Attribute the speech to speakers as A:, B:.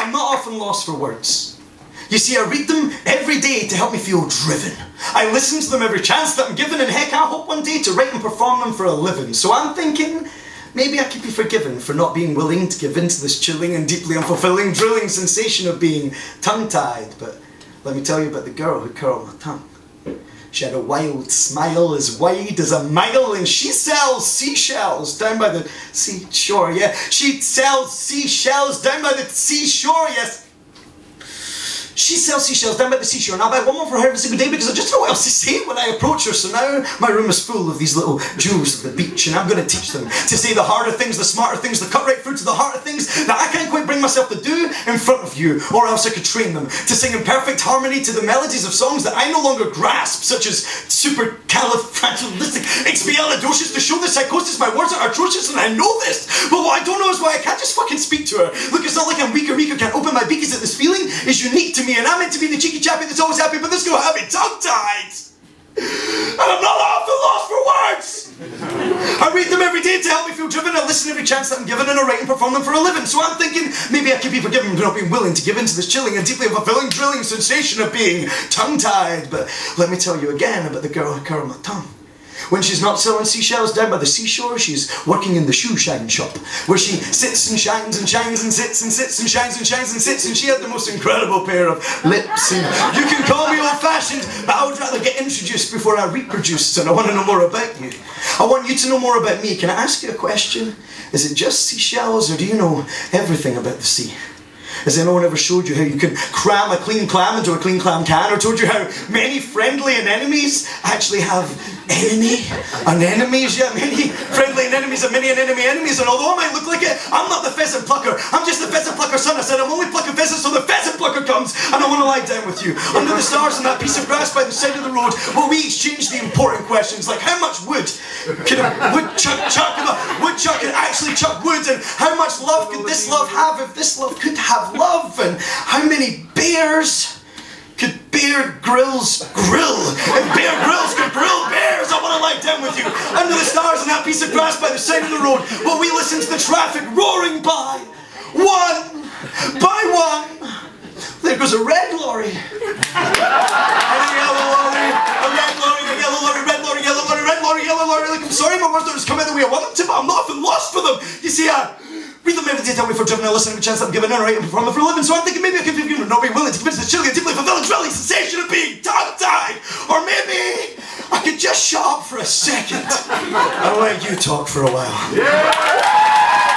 A: I'm not often lost for words. You see, I read them every day to help me feel driven. I listen to them every chance that I'm given, and heck, I hope one day to write and perform them for a living. So I'm thinking, maybe I could be forgiven for not being willing to give in to this chilling and deeply unfulfilling, drilling sensation of being tongue-tied. But let me tell you about the girl who curled my tongue. She had a wild smile as wide as a mile, and she sells seashells down by the seashore, yeah. She sells seashells down by the seashore, yes. She sells seashells down by the seashore, and I'll buy one more for her every single day because I just don't know what else to say when I approach her. So now my room is full of these little jewels of the beach, and I'm going to teach them to say the harder things, the smarter things, the cut right through to the heart of things that I can't quite bring myself to do in front of you, or else I could train them to sing in perfect harmony to the melodies of songs that I no longer grasp, such as supercalifragilisticexpialidocious. To show the psychosis, my words are atrocious, and I know this. But what I don't know is why I can't just fucking speak to her. Look, it's not like I'm weak or can't open my beak, is that this feeling is unique to me, and I'm meant to be the cheeky chappy that's always happy, but this girl had me tongue-tied. And I'm not often lost for words. I read them every day to help me feel driven. I listen every chance that I'm given, and I write and perform them for a living. So I'm thinking, maybe I could be forgiven for not being willing to give in to this chilling and deeply fulfilling, drilling sensation of being tongue-tied. But let me tell you again about the girl who curled my tongue. When she's not selling seashells down by the seashore, she's working in the shoe shine shop, where she sits and shines and shines and sits and sits and shines and shines and sits, and she had the most incredible pair of lips. And you can call me old-fashioned, but I would rather get introduced before I reproduce, and I want to know more about you. I want you to know more about me. Can I ask you a question? Is it just seashells, or do you know everything about the sea? Has anyone ever showed you how you can cram a clean clam into a clean clam can, or told you how many friendly anemones actually have anemones? Yeah, many friendly anemones and many enemies, and although I might look like it, I'm not the pheasant plucker. I'm just the pheasant plucker's son. I said I'm only plucking pheasants so the pheasant plucker comes, and I want to lie down with you under the stars on that piece of grass by the side of the road, where we exchange the important questions like how much wood could a woodchuck chuck if a woodchuck could actually chuck wood, and how much love could this love have if this love could have love, and how many bears could Bear Grylls grill if Bear Grylls could grill bears. I want to lie down with you under the stars on that piece of grass by the side of the road while we listen to the traffic roaring by, one by one. There goes a red lorry, and a yellow lorry, a red lorry, a yellow lorry, red lorry, yellow lorry, red lorry, yellow lorry. Like, I'm sorry, my words don't just come out the way I want them to, but I'm not often lost for them. You see, read them every day, tell me for driven, I listen every chance I'm given, and I write and perform them for a living. So I'm thinking maybe I could be not being willing to convince the chilly and deeply fulfilling, drilling sensation of being tongue-tied. Or maybe I could just shut up for a second and let you talk for a while. Yeah!